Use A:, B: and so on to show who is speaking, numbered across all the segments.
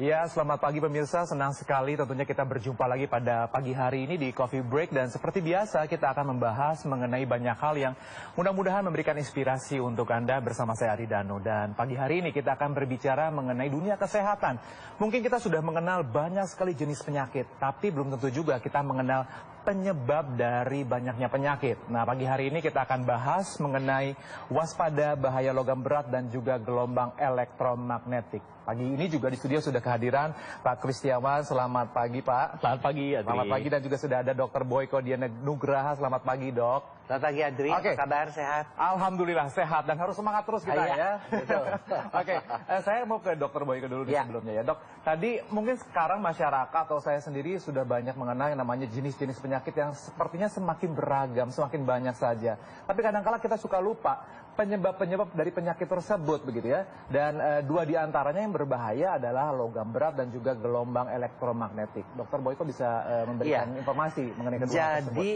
A: Ya, selamat pagi pemirsa. Senang sekali tentunya kita berjumpa lagi pada pagi hari ini di Coffee Break. Dan seperti biasa kita akan membahas mengenai banyak hal yang mudah-mudahan memberikan inspirasi untuk Anda bersama saya Aridano. Dan pagi hari ini kita akan berbicara mengenai dunia kesehatan. Mungkin kita sudah mengenal banyak sekali jenis penyakit, tapi belum tentu juga kita mengenal penyebab dari banyaknya penyakit. Nah, pagi hari ini kita akan bahas mengenai waspada bahaya logam berat dan juga gelombang elektromagnetik. Pagi ini juga di studio sudah kehadiran Pak Kristiawan. Selamat pagi, Pak.
B: Selamat pagi, Adri.
A: Selamat pagi, dan juga sudah ada Dr. Boyko Diana Nugraha. Selamat pagi, Dok.
B: Selamat pagi, Adri.
A: Oke.
B: Apa kabar? Sehat?
A: Alhamdulillah sehat, dan harus semangat terus kita ya.
B: Betul.
A: Oke, saya mau ke Dr. Boyko dulu sebelumnya ya, Dok. Tadi mungkin sekarang masyarakat atau saya sendiri sudah banyak mengenal yang namanya jenis-jenis penyakit yang sepertinya semakin beragam, semakin banyak saja. Tapi kadang-kala kita suka lupa penyebab-penyebab dari penyakit tersebut begitu ya. Dan dua di antaranya yang berbahaya adalah logam berat dan juga gelombang elektromagnetik. Dr. Boyko bisa memberikan informasi mengenai kedua tersebut.
B: Jadi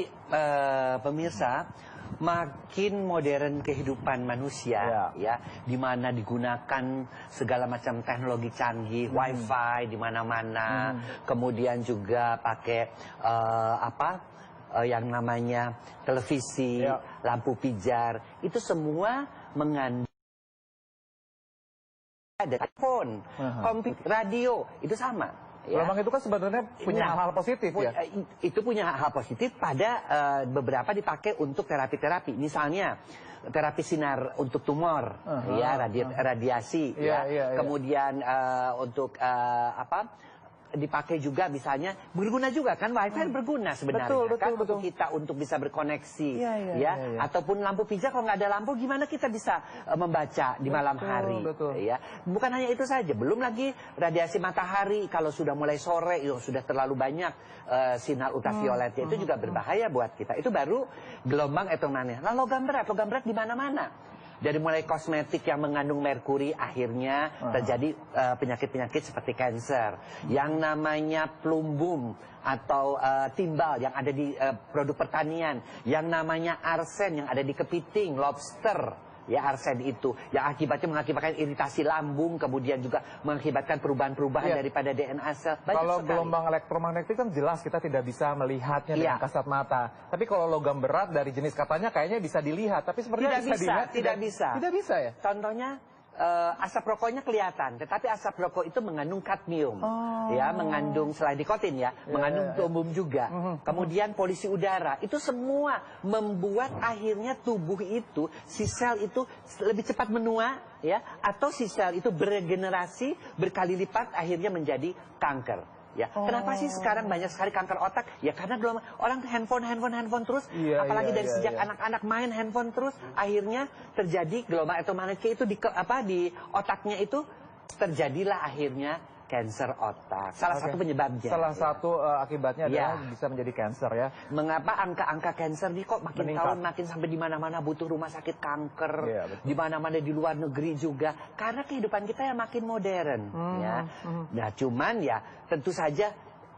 B: pemirsa, makin modern kehidupan manusia ya, di mana digunakan segala macam teknologi canggih, wifi di mana-mana, kemudian juga pakai yang namanya televisi, lampu pijar, itu semua mengandung ada telepon, komputer, radio, itu sama. Ya.
A: Gelombang itu kan sebenarnya punya hal positif ya?
B: Itu punya hal positif pada beberapa dipakai untuk terapi-terapi. Misalnya terapi sinar untuk tumor, radiasi, kemudian untuk dipakai juga misalnya berguna juga kan, wifi berguna sebenarnya untuk kita untuk bisa berkoneksi ataupun lampu pijar. Kalau nggak ada lampu gimana kita bisa membaca di malam hari ya. Bukan hanya itu saja, belum lagi radiasi matahari kalau sudah mulai sore itu sudah terlalu banyak sinar ultravioletnya, itu juga berbahaya buat kita. Itu baru gelombang elektromagnetik. Nah, logam berat di mana-mana. Dari mulai kosmetik yang mengandung merkuri, akhirnya terjadi penyakit-penyakit seperti kanker. Yang namanya plumbum atau timbal yang ada di produk pertanian. Yang namanya arsen yang ada di kepiting, lobster. Ya, arsen itu yang akibatnya mengakibatkan iritasi lambung, kemudian juga mengakibatkan perubahan-perubahan daripada DNA sel.
A: Kalau gelombang elektromagnetik kan jelas kita tidak bisa melihatnya dengan kasat mata. Tapi kalau logam berat dari jenis katanya kayaknya bisa dilihat, tapi sebenarnya
B: tidak bisa.
A: Tidak bisa ya?
B: Contohnya asap rokoknya kelihatan, tetapi asap rokok itu mengandung kadmium, ya, mengandung selain nikotin ya, mengandung plumbum juga. Kemudian polusi udara, itu semua membuat akhirnya tubuh itu, si sel itu lebih cepat menua, ya, atau si sel itu beregenerasi berkali lipat akhirnya menjadi kanker. Ya, kenapa sih sekarang banyak sekali kanker otak? Ya karena orang handphone terus, apalagi dari sejak anak-anak main handphone terus, akhirnya terjadi gelombang elektromagnetik itu di otaknya itu terjadilah akhirnya kanker otak. Salah satu penyebabnya.
A: Salah satu akibatnya adalah bisa menjadi kanker ya.
B: Mengapa angka-angka kanker ini kok makin tahun makin sampai di mana-mana butuh rumah sakit kanker, di mana-mana di luar negeri juga, karena kehidupan kita yang makin modern ya. Nah, cuman ya tentu saja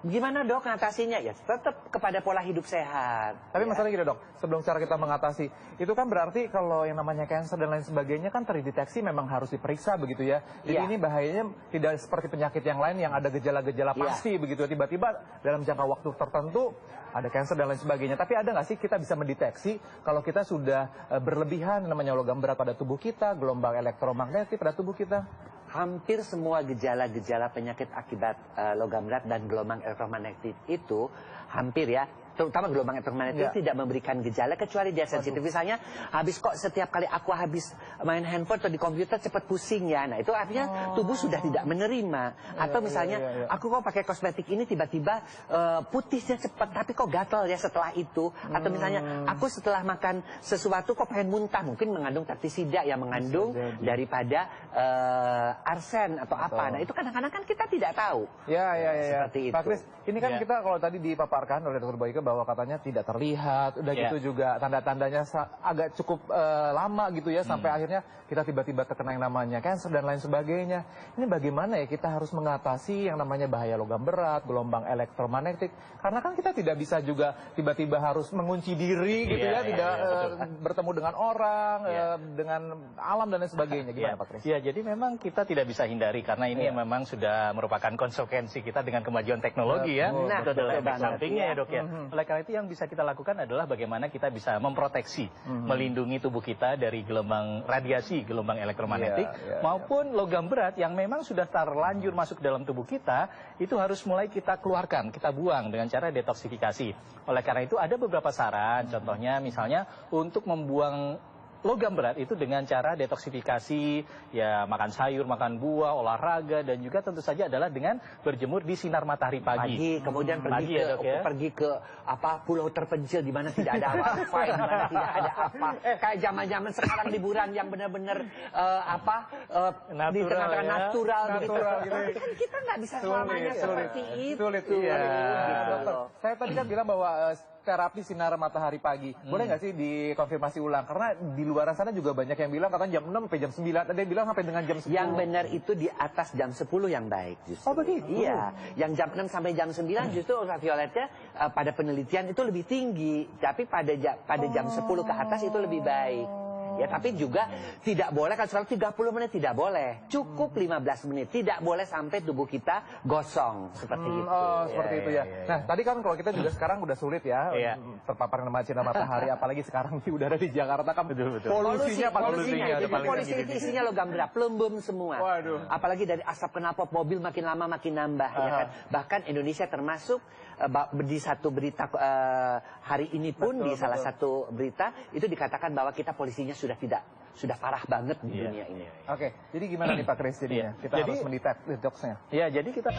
B: gimana dok ngatasinya? Ya tetap kepada pola hidup sehat.
A: Tapi masalahnya gini dok, sebelum cara kita mengatasi, itu kan berarti kalau yang namanya kanker dan lain sebagainya kan terdeteksi memang harus diperiksa begitu ya. Jadi ini bahayanya tidak seperti penyakit yang lain yang ada gejala-gejala pasti begitu. Tiba-tiba dalam jangka waktu tertentu ada kanker dan lain sebagainya. Tapi ada nggak sih kita bisa mendeteksi kalau kita sudah berlebihan namanya logam berat pada tubuh kita, gelombang elektromagnetik pada tubuh kita?
B: Hampir semua gejala-gejala penyakit akibat logam berat dan gelombang elektromagnetik itu hampir ya, terutama gelombang elektromagnetik tidak memberikan gejala kecuali dia sensitif. Misalnya habis kok setiap kali aku habis main handphone atau di komputer cepat pusing ya. Nah itu artinya tubuh sudah tidak menerima. Atau misalnya aku kok pakai kosmetik ini tiba-tiba putihnya cepat tapi kok gatal ya setelah itu. Atau misalnya aku setelah makan sesuatu kok pengen muntah, mungkin mengandung pestisida yang mengandung daripada arsen atau apa. Nah itu kadang-kadang kan kita tidak tahu.
A: Ya.
B: Seperti itu.
A: Pak Kris, ini kan kita kalau tadi dipaparkan oleh Dr. Boyko bahwa katanya tidak terlihat, udah gitu juga tanda-tandanya agak cukup lama gitu ya, sampai akhirnya kita tiba-tiba terkena yang namanya cancer dan lain sebagainya. Ini bagaimana ya kita harus mengatasi yang namanya bahaya logam berat, gelombang elektromagnetik, karena kan kita tidak bisa juga tiba-tiba harus mengunci diri gitu ya, tidak bertemu dengan orang, dengan alam dan lain sebagainya. Gimana Pak Kris?
C: Ya, jadi memang kita tidak bisa hindari karena ini memang sudah merupakan konsekuensi kita dengan kemajuan teknologi ya.
B: Nah,
C: itu adalah efek
B: banget.
C: sampingnya ya dok ya. Oleh karena itu yang bisa kita lakukan adalah bagaimana kita bisa memproteksi, melindungi tubuh kita dari gelombang radiasi, gelombang elektromagnetik, maupun logam berat yang memang sudah terlanjur masuk dalam tubuh kita, itu harus mulai kita keluarkan, kita buang dengan cara detoksifikasi. Oleh karena itu ada beberapa saran, contohnya misalnya untuk membuang logam berat itu dengan cara detoksifikasi, ya makan sayur, makan buah, olahraga, dan juga tentu saja adalah dengan berjemur di sinar matahari pagi.
B: Kemudian pergi ke pulau terpencil di mana tidak ada apa-apa, di mana tidak ada apa. Kayak zaman-zaman sekarang liburan yang benar-benar di tengah-tengah natural gitu. Kita nggak bisa selamanya seperti itu.
A: Sulit. Saya tadi kan bilang bahwa terapi sinar matahari pagi. Boleh nggak sih dikonfirmasi ulang? Karena di luar sana juga banyak yang bilang katanya jam 6 sampai jam 9. Ada yang bilang sampai dengan jam 10.
B: Yang benar itu di atas jam 10 yang baik justru.
A: Oh begitu?
B: Iya. Yang jam 6 sampai jam 9 justru ultravioletnya pada penelitian itu lebih tinggi. Tapi pada jam 10 ke atas itu lebih baik. Ya, tapi juga tidak boleh kan selalu 30 menit tidak boleh. Cukup 15 menit. Tidak boleh sampai tubuh kita gosong seperti itu.
A: Oh, seperti itu ya. Nah, tadi kan kalau kita juga sekarang udah sulit ya terpapar kena sinar matahari, apalagi sekarang di udara di Jakarta kan polusinya
B: polusi itu isinya logam berat, pelembung semua.
A: Waduh.
B: Apalagi dari asap knalpot mobil makin lama makin nambah ya kan. Bahkan Indonesia termasuk di satu berita hari ini pun di salah satu berita itu dikatakan bahwa kita polusinya sudah parah banget di dunia ini.
A: Oke, jadi gimana nih Pak Kris jadinya? Kita harus mendetoksnya.
C: Ya, jadi kita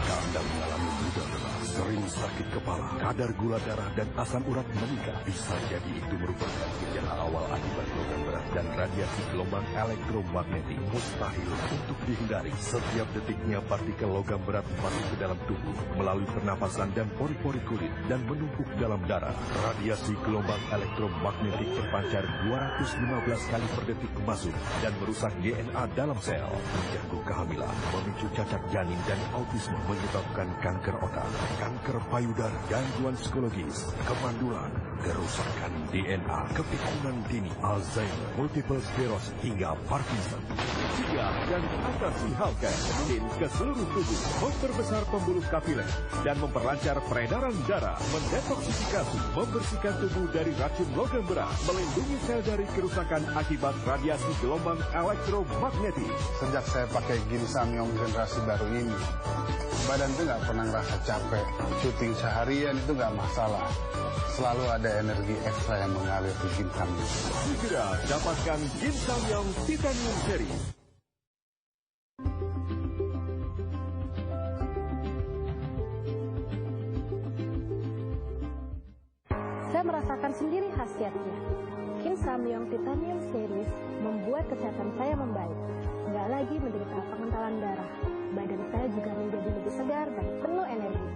D: Anda mengalami mudah lelah, sering sakit kepala, kadar gula darah dan asam urat meningkat. Bisa jadi itu merupakan gejala awal akibat logam berat dan radiasi gelombang elektromagnetik. Mustahil untuk dihindari. Setiap detiknya partikel logam berat masuk ke dalam tubuh melalui pernapasan dan pori-pori kulit dan menumpuk dalam darah. Radiasi gelombang elektromagnetik terpancar 215 kali per detik masuk dan merusak DNA dalam sel. Mengganggu kehamilan, memicu cacat janin dan autisme, menyebabkan kanker otak, kanker payudara, gangguan psikologis, kemandulan, kerusakan DNA, kepikunan dini, Alzheimer, multiple sclerosis, hingga Parkinson. Cegah dan atasi hal rutin ke seluruh tubuh, memperbesar pembuluh kapiler, dan memperlancar peredaran darah, mendetoksifikasi, membersihkan tubuh dari racun logam berat, melindungi sel dari kerusakan akibat radiasi gelombang elektromagnetik.
E: Sejak saya pakai ginsam yang generasi baru ini, badan itu nggak pernah ngerasa capek. Syuting seharian itu nggak masalah. Selalu ada energi ekstra yang mengalir di ginsam.
D: Segera dapatkan Ginsam yang Titanium Series.
F: Saya merasakan sendiri khasiatnya. Ginsam yang Titanium Series membuat kesehatan saya membaik. Nggak lagi menderita pengentalan darah. Badan saya juga menjadi lebih segar dan penuh energi.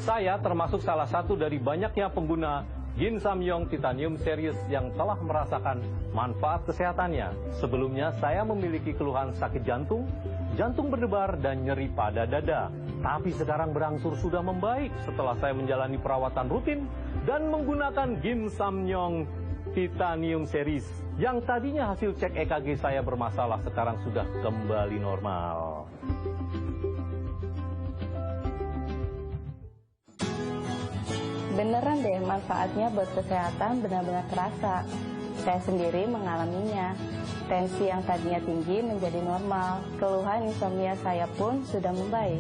G: Saya termasuk salah satu dari banyaknya pengguna Ginsamyong Titanium Series yang telah merasakan manfaat kesehatannya. Sebelumnya saya memiliki keluhan sakit jantung, jantung berdebar, dan nyeri pada dada. Tapi sekarang berangsur sudah membaik setelah saya menjalani perawatan rutin dan menggunakan Ginsamyong Titanium Series. Yang tadinya hasil cek EKG saya bermasalah, sekarang sudah kembali normal.
H: Beneran deh, manfaatnya buat kesehatan benar-benar terasa. Saya sendiri mengalaminya. Tensi yang tadinya tinggi menjadi normal. Keluhan insomnia saya pun sudah membaik.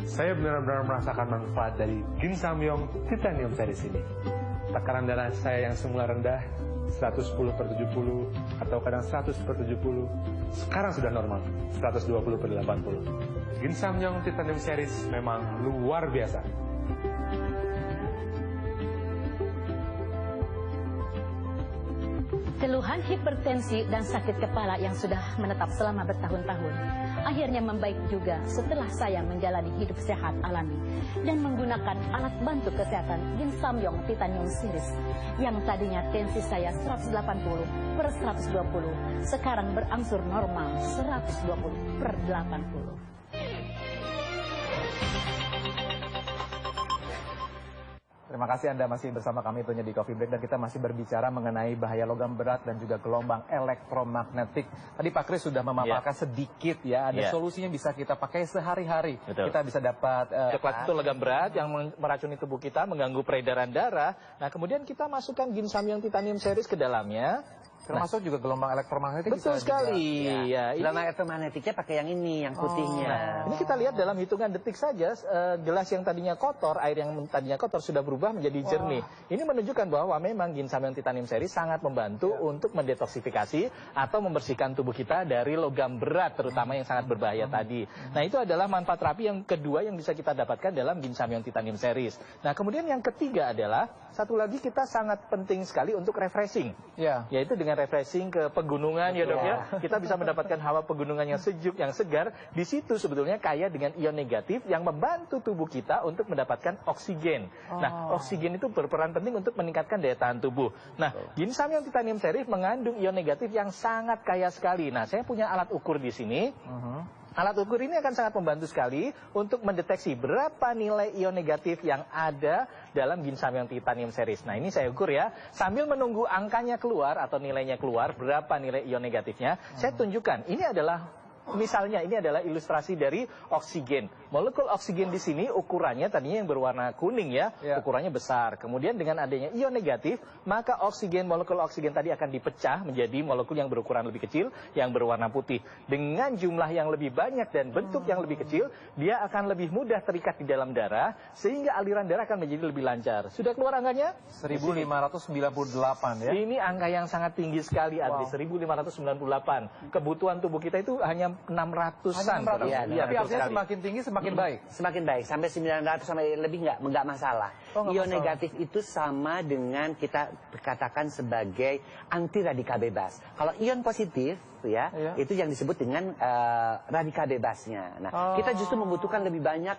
I: Saya benar-benar merasakan manfaat dari Ginsamyong Titanium Series ini. Tekanan darah saya yang semula rendah 110/70 atau kadang 100/70. Sekarang sudah normal 120/80. Gin Samyong Titanium Series memang luar biasa.
J: Keluhan hipertensi dan sakit kepala yang sudah menetap selama bertahun-tahun akhirnya membaik juga setelah saya menjalani hidup sehat alami dan menggunakan alat bantu kesehatan Gin Samyong Titanium Series yang tadinya tensi saya 180/120 sekarang berangsur normal 120/80.
A: Terima kasih Anda masih bersama kami tentunya di Coffee Break dan kita masih berbicara mengenai bahaya logam berat dan juga gelombang elektromagnetik. Tadi Pak Kris sudah memaparkan sedikit ya, ada solusinya bisa kita pakai sehari-hari. Kita bisa dapat
C: coklat itu logam berat yang meracuni tubuh kita, mengganggu peredaran darah. Nah, kemudian kita masukkan Gin Samyong Titanium Series ke dalamnya.
A: Termasuk juga gelombang elektromagnetik.
C: Betul sekali.
B: Ya, gelombang elektromagnetiknya pakai yang ini, yang putihnya.
C: Ini kita lihat dalam hitungan detik saja, gelas yang tadinya kotor, air yang tadinya kotor sudah berubah menjadi jernih. Ini menunjukkan bahwa memang Gin Samyong Titanium Series sangat membantu untuk mendetoksifikasi atau membersihkan tubuh kita dari logam berat, terutama yang sangat berbahaya tadi. Nah, itu adalah manfaat terapi yang kedua yang bisa kita dapatkan dalam Gin Samyong Titanium Series. Nah, kemudian yang ketiga adalah satu lagi kita sangat penting sekali untuk refreshing. Yaitu dengan refreshing ke pegunungan. Ya dok ya, kita bisa mendapatkan hawa pegunungan yang sejuk, yang segar. Di situ sebetulnya kaya dengan ion negatif yang membantu tubuh kita untuk mendapatkan oksigen. Nah, oksigen itu berperan penting untuk meningkatkan daya tahan tubuh. Nah, Gin Samyong Titanium Series mengandung ion negatif yang sangat kaya sekali. Nah, saya punya alat ukur di sini. Alat ukur ini akan sangat membantu sekali untuk mendeteksi berapa nilai ion negatif yang ada dalam Gin Samyong Titanium Series. Nah, ini saya ukur ya. Sambil menunggu angkanya keluar atau nilainya keluar, berapa nilai ion negatifnya, saya tunjukkan. Ini adalah misalnya ini adalah ilustrasi dari oksigen. Molekul oksigen di sini ukurannya tadinya yang berwarna kuning ya, ukurannya besar. Kemudian dengan adanya ion negatif, maka molekul oksigen tadi akan dipecah menjadi molekul yang berukuran lebih kecil yang berwarna putih. Dengan jumlah yang lebih banyak dan bentuk yang lebih kecil, dia akan lebih mudah terikat di dalam darah sehingga aliran darah akan menjadi lebih lancar. Sudah keluar angkanya?
A: 1598 ya.
C: Ini angka yang sangat tinggi sekali, Adri. 1598. Kebutuhan tubuh kita itu hanya 600-an.
A: Tapi artinya semakin tinggi semakin baik.
B: Semakin baik, sampai 900 sampai lebih nggak masalah. Ion negatif itu sama dengan kita katakan sebagai anti radikal bebas. Kalau ion positif ya, itu yang disebut dengan radikal bebasnya. Nah, kita justru membutuhkan lebih banyak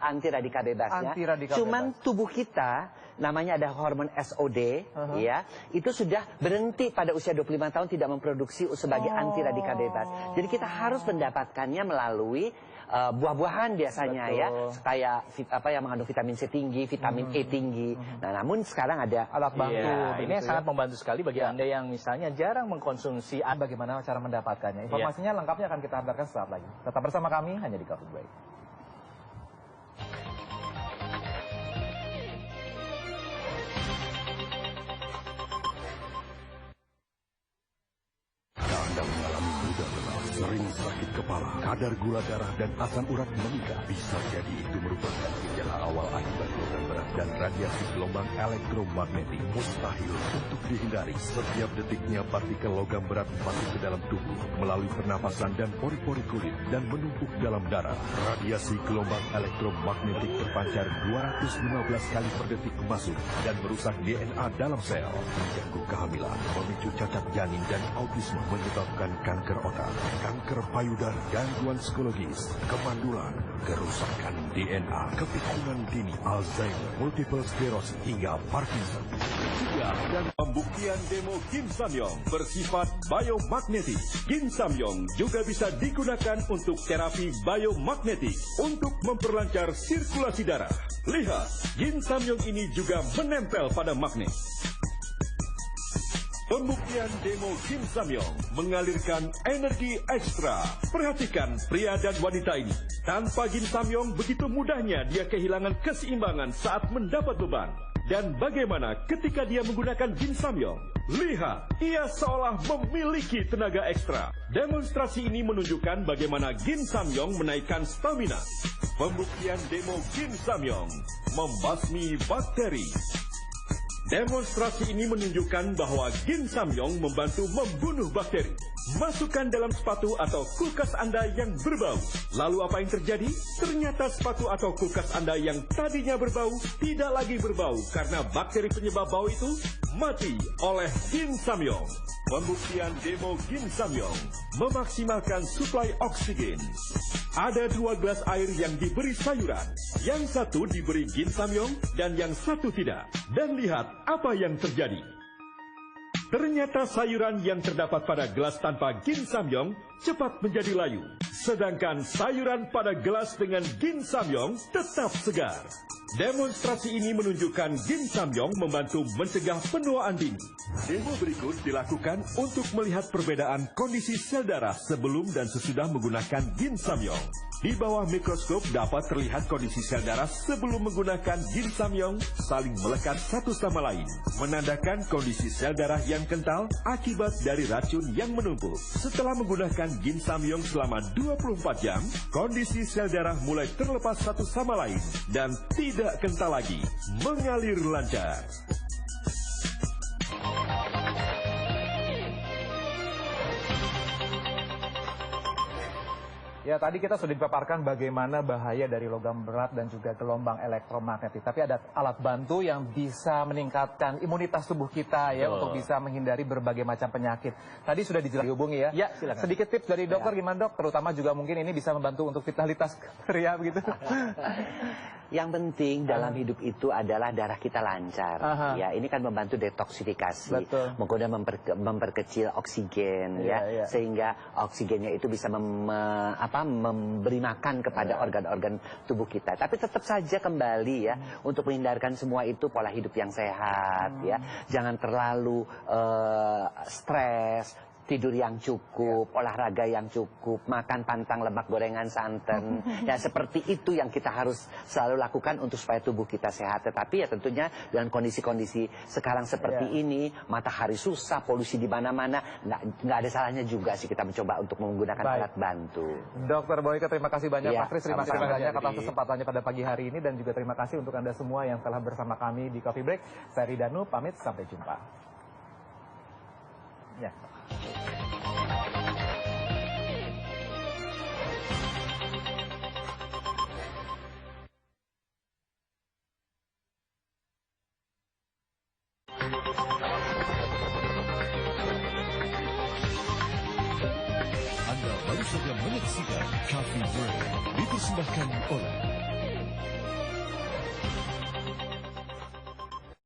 B: anti radikal bebasnya. Cuman tubuh kita namanya ada hormon SOD ya, itu sudah berhenti pada usia 25 tahun tidak memproduksi sebagai anti radikal bebas. Jadi kita harus mendapatkannya melalui buah-buahan biasanya ya, kayak yang mengandung vitamin C tinggi, vitamin E tinggi. Nah, namun sekarang ada
A: alat bantu.
C: Ini sangat membantu sekali bagi Anda yang misalnya jarang mengkonsumsi.
A: Bagaimana cara mendapatkannya? Informasinya lengkapnya akan kita habarkan sesaat lagi. Tetap bersama kami hanya di Coffee Break.
D: Sering sakit kepala, kadar gula darah dan asam urat meningkat. Bisa jadi itu merupakan gejala awal akibat logam berat dan radiasi gelombang elektromagnetik. Mustahil untuk dihindari. Setiap detiknya partikel logam berat masuk ke dalam tubuh melalui pernapasan dan pori-pori kulit dan menumpuk dalam darah. Radiasi gelombang elektromagnetik terpancar 215 kali per detik masuk dan merusak DNA dalam sel. Mengganggu kehamilan, memicu cacat janin dan autisme, menyebabkan kanker otak, kanker payudara, gangguan psikologis, kemandulan, kerusakan DNA, kepikunan dini, Alzheimer, multiple sclerosis, hingga Parkinson.
K: Juga dan pembuktian demo Gin Samyong bersifat biomagnetik. Gin Samyong juga bisa digunakan untuk terapi biomagnetik untuk memperlancar sirkulasi darah. Lihat, Gin Samyong ini juga menempel pada magnet. Pembuktian demo Gin Samyong mengalirkan energi ekstra. Perhatikan pria dan wanita ini. Tanpa Gin Samyong begitu mudahnya dia kehilangan keseimbangan saat mendapat beban. Dan bagaimana ketika dia menggunakan Gin Samyong? Lihat, ia seolah memiliki tenaga ekstra. Demonstrasi ini menunjukkan bagaimana Gin Samyong menaikkan stamina. Pembuktian demo Gin Samyong membasmi bakteri. Demonstrasi ini menunjukkan bahwa Ginsamyong membantu membunuh bakteri. Masukkan dalam sepatu atau kulkas Anda yang berbau. Lalu apa yang terjadi? Ternyata sepatu atau kulkas Anda yang tadinya berbau tidak lagi berbau karena bakteri penyebab bau itu mati oleh Ginsamyong. Pembuktian demo Ginsamyong memaksimalkan suplai oksigen. Ada 2 gelas air yang diberi sayuran. Yang satu diberi Ginsamyong dan yang satu tidak. Dan lihat apa yang terjadi. Ternyata sayuran yang terdapat pada gelas tanpa Ginsamyong cepat menjadi layu. Sedangkan sayuran pada gelas dengan Ginsamyong tetap segar. Demonstrasi ini menunjukkan Ginsamyong membantu mencegah penuaan dini. Demo berikut dilakukan untuk melihat perbedaan kondisi sel darah sebelum dan sesudah menggunakan Ginsamyong. Di bawah mikroskop dapat terlihat kondisi sel darah sebelum menggunakan Ginsamyong saling melekat satu sama lain, menandakan kondisi sel darah yang kental akibat dari racun yang menumpuk. Setelah menggunakan Ginsamyong selama 24 jam, kondisi sel darah mulai terlepas satu sama lain dan tidak kental lagi, mengalir lancar.
A: Ya, tadi kita sudah dipaparkan bagaimana bahaya dari logam berat dan juga gelombang elektromagnetik. Tapi ada alat bantu yang bisa meningkatkan imunitas tubuh kita ya, untuk bisa menghindari berbagai macam penyakit. Tadi sudah dihubungi ya. Ya, silakan. Sedikit tips dari dokter gimana dok? Terutama juga mungkin ini bisa membantu untuk vitalitas pria begitu.
B: Yang penting dalam hidup itu adalah darah kita lancar. Ya, ini kan membantu detoksifikasi, menggoda memperkecil oksigen ya, sehingga oksigennya itu bisa memberi makan kepada organ-organ tubuh kita. Tapi tetap saja kembali ya, untuk menghindarkan semua itu pola hidup yang sehat ya. Jangan terlalu stres, tidur yang cukup, olahraga yang cukup, makan pantang lemak gorengan santan. Ya, seperti itu yang kita harus selalu lakukan untuk supaya tubuh kita sehat. Tetapi ya tentunya dengan kondisi-kondisi sekarang seperti ini, matahari susah, polusi di mana-mana, nggak ada salahnya juga sih kita mencoba untuk menggunakan alat bantu. Dokter
A: Boyke, terima kasih banyak. Pak Kris, terima kasih banyak atas kesempatannya pada pagi hari ini, dan juga terima kasih untuk Anda semua yang telah bersama kami di Coffee Break. Saya Ridanu, pamit, sampai jumpa. Ya.
D: Anda baru saja menyaksikan Coffee Break dipersembahkan oleh